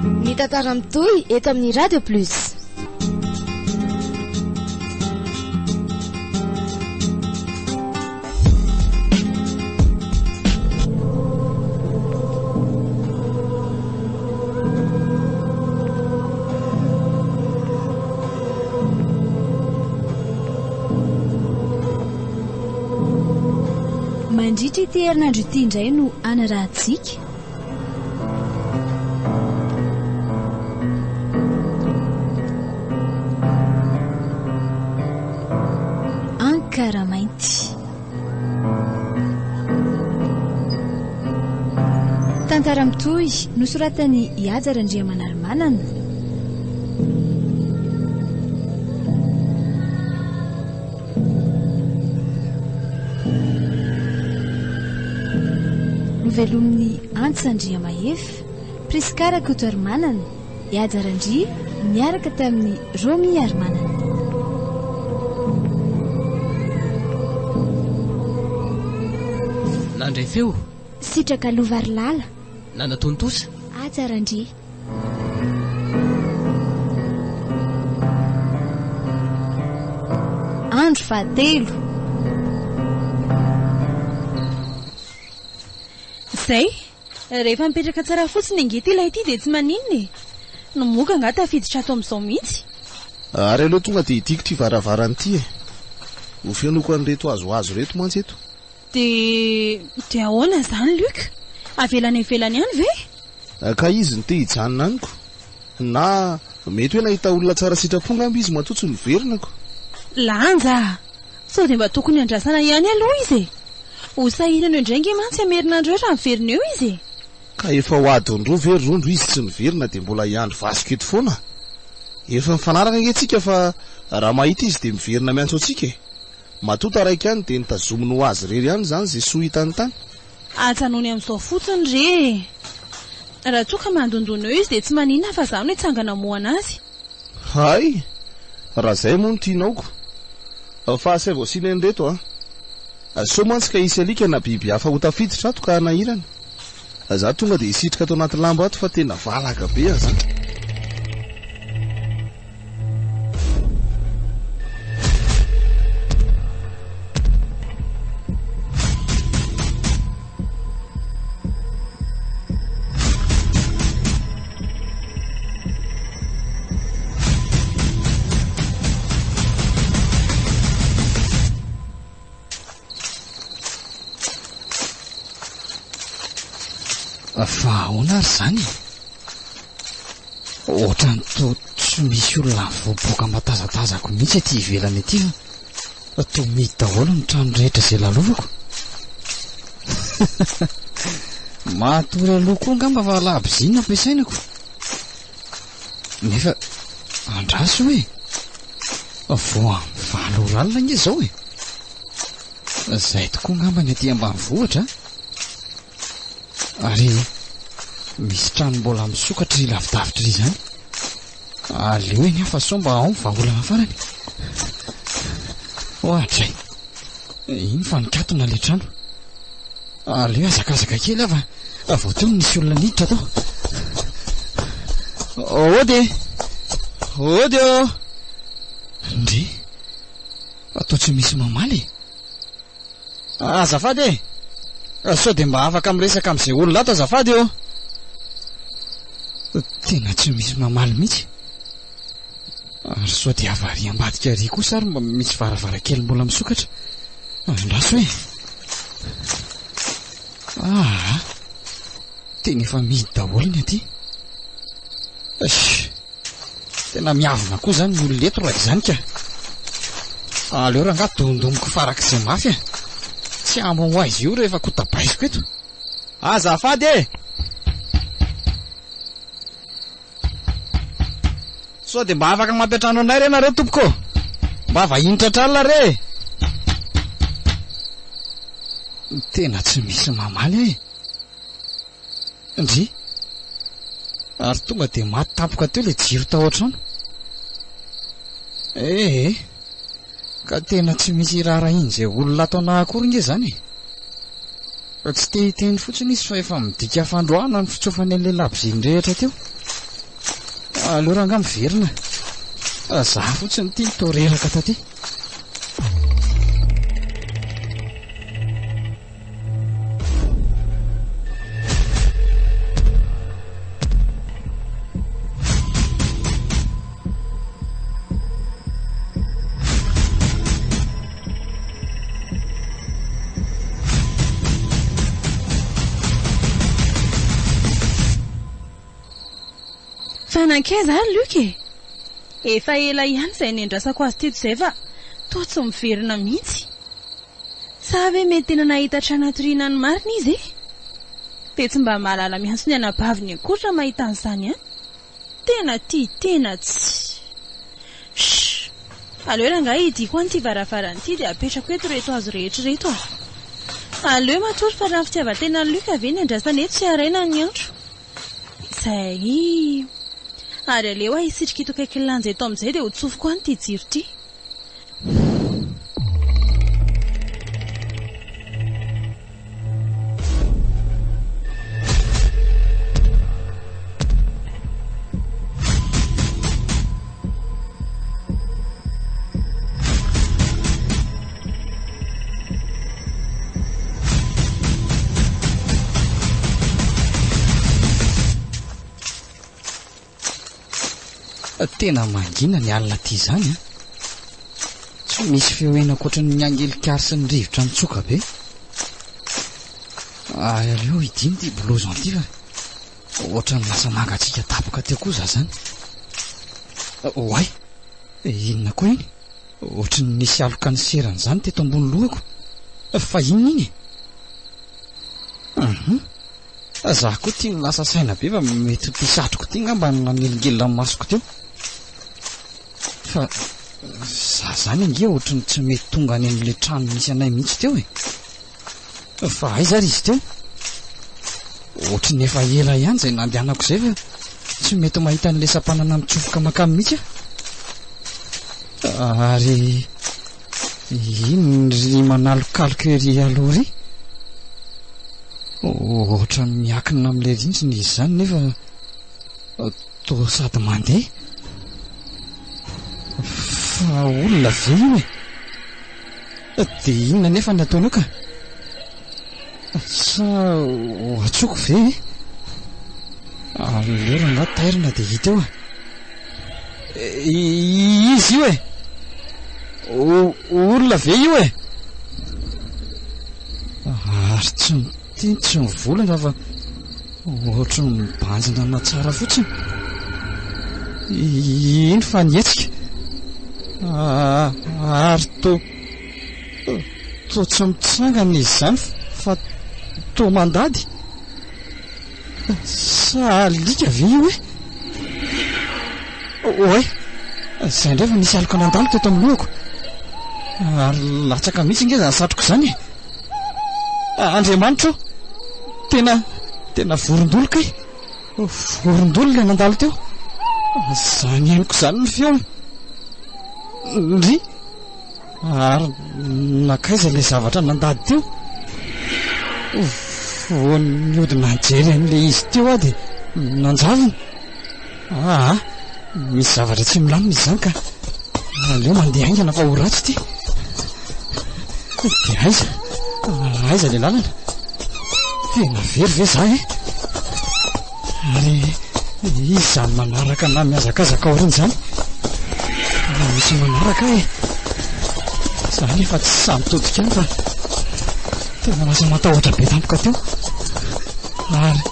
Ny tantara mitohy eto amin'ny Radio Plus. Mandritra ity herinandro ity indray no anarahantsika. Ankaramainty. Tantara mitohy nosoratany Iazara Andriamanarimanana. Novelomin'ny Antsandriamahefa, Priskara Kotoarimanana, Iazara Andria miaraka tamin'ny Romi Arimanana. Nandray feo Sitraka Lovarilala, Nanatontosa Iazara Andria. Andro fahatelo. Zay, rehefa mipetraka tsara fotsiny angety ilay ity dia tsy maninona e. No moka nga tafiditra ato amin'izao mihitsy. Ary aloha tonga dia itiako ty varavarana ity e. Ho fianoko an'ireto azoazo reto mantsy eto. Dia ahoana izany Luc? Avelany ivelany ihany ve? Ka izy ny te hijanona aniko. Na mety hoe nahita olona tsara sitraponga amby izy matotso ny verinako. Lanja, sao dia mba tokony andrasana ihany aloha izy e. Ho sahirana indray nge mantsy amerinandro eo raha miverina eo izy e. Ka efa ho adiny roa verindro izy tsy miverina dia mbola hiandro vasiko eto foana. Efa mifanaraka antsika fa raha mahita izy dia miverina miantso antsika e. Matota raika ihany dia nitazominy ho azy rery ihany izany izay soa hitany tany. Atsanony amin'izao fotsiny re. Raha tsoka mandondona eo izy dia tsy maninona fa izany hoe tsangana moana azy. Hay, raha izay moa no tianaoko. Fa asay vao sina an'ireto a. So mantsy ka isy alika na biby hafa ho tafiditra ato ka nahirana. Za tonga dia hisitrika ato anaty lamba ato fa tena valaka be azany. Fa ahoana ary zany? Ohatrany tsy misy olona mivoaboaka matazatazako mihitsy aty ivelany aty fa toa mety daholo ny trano rehetra izay lalovako. Matory aloha koa angamba fa labozina ampiasainako. Nefa andraso hoe voa valo ralina nge zao e. Zay tokoa angamba ny aty ambanivohitra. Ary misy trano mbola misokatra ry lavidavitra ry izany. Aleo hoe ny hafa somba ao ny vahaolana farany. Ohatray, iny fa nikatona ilay trano. Aleo azakazaka kely afa voateo nisy olona niditra tao. Ody o. Ndre atao tsy misy mamaly. Azafady e. Sao dia mba afaka miresaka amin'izay olona ato azafady eo. Tena tsy misy mamaly mihitsy. Ary sao dia avary ambadika ary kosa ary mba misy varavarakely mbola misokatra. Andraso hoe tena efa mihidy daholo ny aty. Tena miavona koa zany ny olona eto raha izany ka. Aleo raha nga dondomiko farak'izay mafy a. Tsy amba ho aizy io rehefa kotabaisiko eto. Azafady e. Sao dia mba afaka mampiatrano anay re nareo tompoko. Mba vahiny tratralina re. Tena tsy misy mamaly e. Ndry ary tonga dia maty tampoka teo ilay jiro tao an-trano. Ka tena tsy misy raharainy izay olona atao nahakory nge zany e. Tsy te hiteny fotsiny izy fa efa midika fandroana ny fitsofany an'ilay laboziny rehetra teo. aleo ranga miverina za fotsiny tia toreraka taty fanankaiza ary Luke efa ela ihany izay nendrasako azy teto izay fa toa tsy miverina mihitsy sa ve mety tena nahita tranatoriana ny marina izy dia tsy mba mahalala miantso ny anabaviny akoatra mahita an'izany tena tsy aleo rangahy hidiko an'ity varavarana ity dia apetrako eto reto azo rehetrareto aleo matory fa raha fitiavan-tena ny Luka ve nendrasana eto sy araina ny andro izay ary aleo aho hisitrika ito kaiky lanja eto amin'izay dia ho tsofoko any ity jiro ity tena mangina ny alina ty zany tsy misy feoena akoatra ny angelikary sy ny rivotra mitsoka be aleo idiny ty blouson ty fa ohatra ny lasa mangatsika tapoka teo koza zany oay inona koa iny ohatra ny nisy aloka ny serany zany teto ambony lohako fa inona iny za koa tia lasa saina be fa mety ty satroko ty ngamba nangelingelina ny masoko teo fa za zany ange ohatra ny tsy mety tonga any amin'le trano misy anay mihitsy teo fa aiza ary izy teo ohatra ny efa ela ihany izay nandehanako izay fa tsy mety mahita n'le sampanana mitsofoka makamy mihitsy ary iny ry manalokaloka ery aloha ry ohatra miakina amin'le rindrina izy zany nefa toa sady mandeha fa olona ve io dia inona nefa ny ataonao ka sa atsoko ve aleo ranga tairina dia hita eo izy io olona ve io ary tsy mivolana fa ohatra mibanjina na tsara fotsiny iny fa nietsika ary toa tsy mitsangana izy zany fa toa mandady sa alika ve io oay izay indray fa nisy aloka nandalo teto amin'ny lohako ary latsaka mihitsy nge zany satroko izany Andriamanitra tena vorondolo kay vorondolo le nandalo teo zany henoko zany ny feo ry ary nakaiza le zavatra nandady teo voaniodina anjery an'le izy teo dia nanjavina misy zavatra tsy milamina izy zany ka aleo mandeha aingana fa ho ratsy ty dia aiza le lalana tena very ve za ary izy zany manaraka na miazakazaka aoriny zany na misy manaraka zany efa tsy samy todika any fa tena lasa matahotra be tampoka teo ary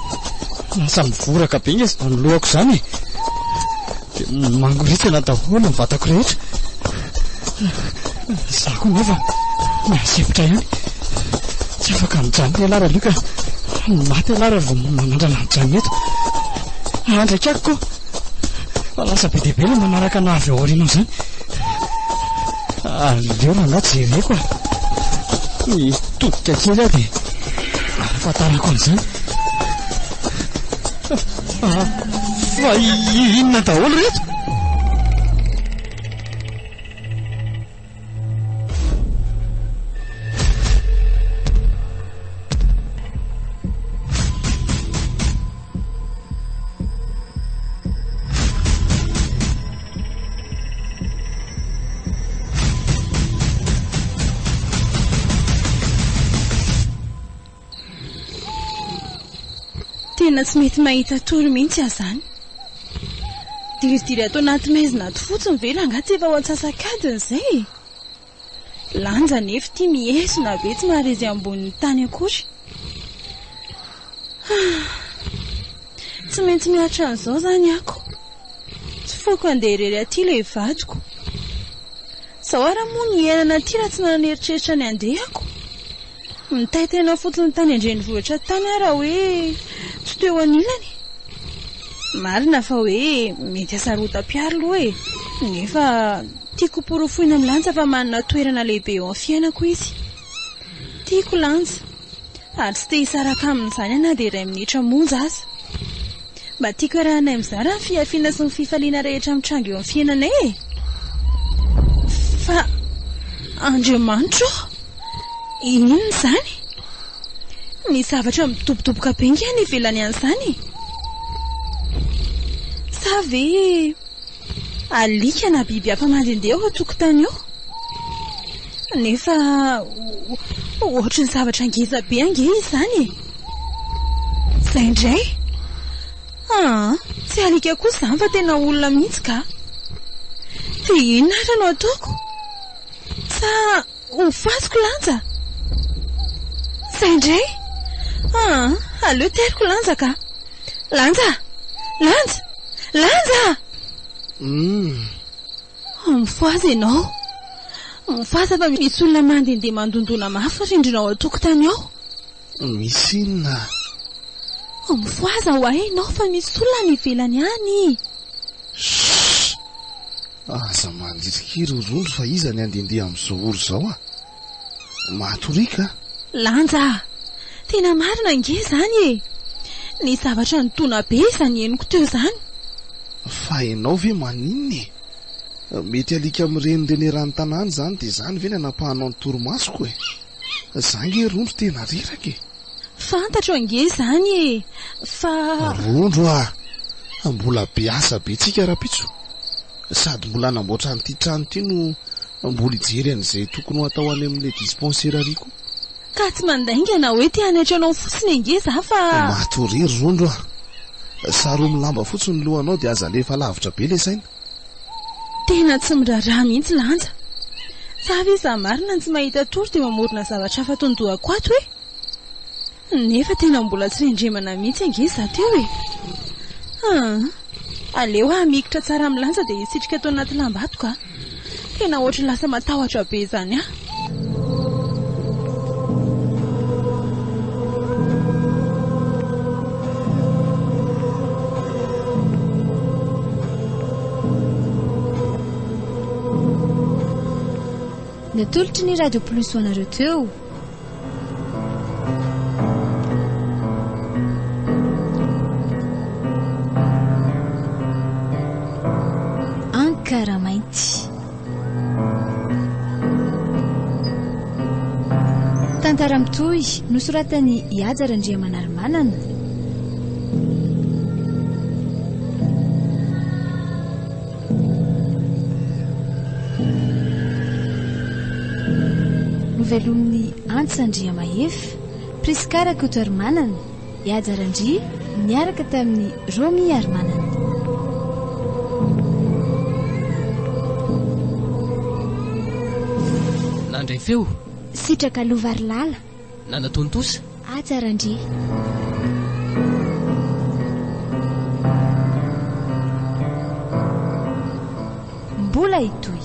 lasa mivoraka be nge ny lohako zany dia mangoritsana daholo ny vatako rehetra za koa nefa mahasepitra ihany tsy afaka mijany le lara lioka maty lara vao manandrana mijany eto andraiky ako fa lasa be dia be le manaraka na avy aorinao zany aleo rangatsy jereko mitodika kely aho dia afatarako an'izany fa inona daholo reto tena tsy mety mahita tory mihitsy azany. Diridiry atao anaty maizina ato fotsiny ve rangatsy efa ho antsasakadiny izay. Lanja nefa tia miesona be tsy maharezy ambonin'ny tany akory. Tsy maintsy miatra an'izao zany ako. Tsy foko andeha irery aty ilay vadiko. Sao ara moa ny iainana aty raha tsy naneritreritra ny andehako. Mitaitena fotsiny tany andrenivohitra tany raha hoe tsy teo anilany. Marina fa hoe mety hasarotam-piaro aloha e. Nefa tiako porofoina amin'ny lanja fa manana toerana lehibe eo amin'ny fiainako izy. Tiako lanja. Ary tsy te hisaraka amin'izany na dia iray minitra monja aza. Mba tiako arahanay amin'izany raha ny fiafiana sy ny fifaliana rehetra mitranga eo amin'ny fiainanay e. Fa Andriamanitra, inona izany? Ny zavatra mitobotoboka be ingany ivelany an'izany. Sa ve alika na biby hafa mandehandeha ao an-tokotany eo? Nefa ohatry ny zavatra ngeza be ange izany. Izay indray? Tsy alika kosa izany fa tena olona mihitsy ka. Dia inona ary no ataoko? Sa ho fasiko lanja? Izay indray? Aleo teriko lanja ka. Lanja! Lanja! Lanja! Mifoaza ianao. Mifoaza fa misy olona mandehandeha mandondona mafy rindrina ao an-tokotany ao. Misy inona? Mifoaza ho ahy ianao fa misy olona ny ivelany any. Aza mandirikiry rondro fa iza ny andehandeha amin'izao oro izao a? Matorika? Lanja! Tena marina nge izany e. Ny zavatra nitona be izany henoko teo izany. Fa ianao ve maninona e? Mety alika mirenireny rano tanàna izany dia izany ve ny anapahanao ny torimasoko e? Zange rondro tena reraka e. Fantatro ange izany e. Fa rondro mbola be asa be tsika rapitso. Sady mbola namboatra an'ity trano ity no mbola hijery an'izay tokony ho atao any amin'ilay dispensaire koa. Ka tsy mandaingana hoe te hanatra anao fotsiny ange za fa matorery rondro Saro milamba fotsiny ny lohanao dia aza lefa lavitra be le saina. Tena tsy miraharaha mihitsy lanja. Sa ve za marina tsy mahita tory dia mamorona zavatra hafa tondohako ato hoe? Nefa tena mbola tsy rendremana mihitsy ange za teo e. Aleo hamikitra tsara amin'ny lanja dia hisitrika tao anaty lamba ato ka. Tena ohatry lasa matahotra be izany a. Natolotry ny Radio Plus ho anareo teo. Ankara mainty. Tantara mitohy nosoratany Ihaja Randriamanarimanana. Novelomin'ny Antsandriamaefy, Priskara Kotoarimanana, Ihaja Randria niaraka tamin'ny Romy Arimanana. Nandray feo Sitraka Lovarilala, nanatontosa Ihaja Randria. Mbola itoy.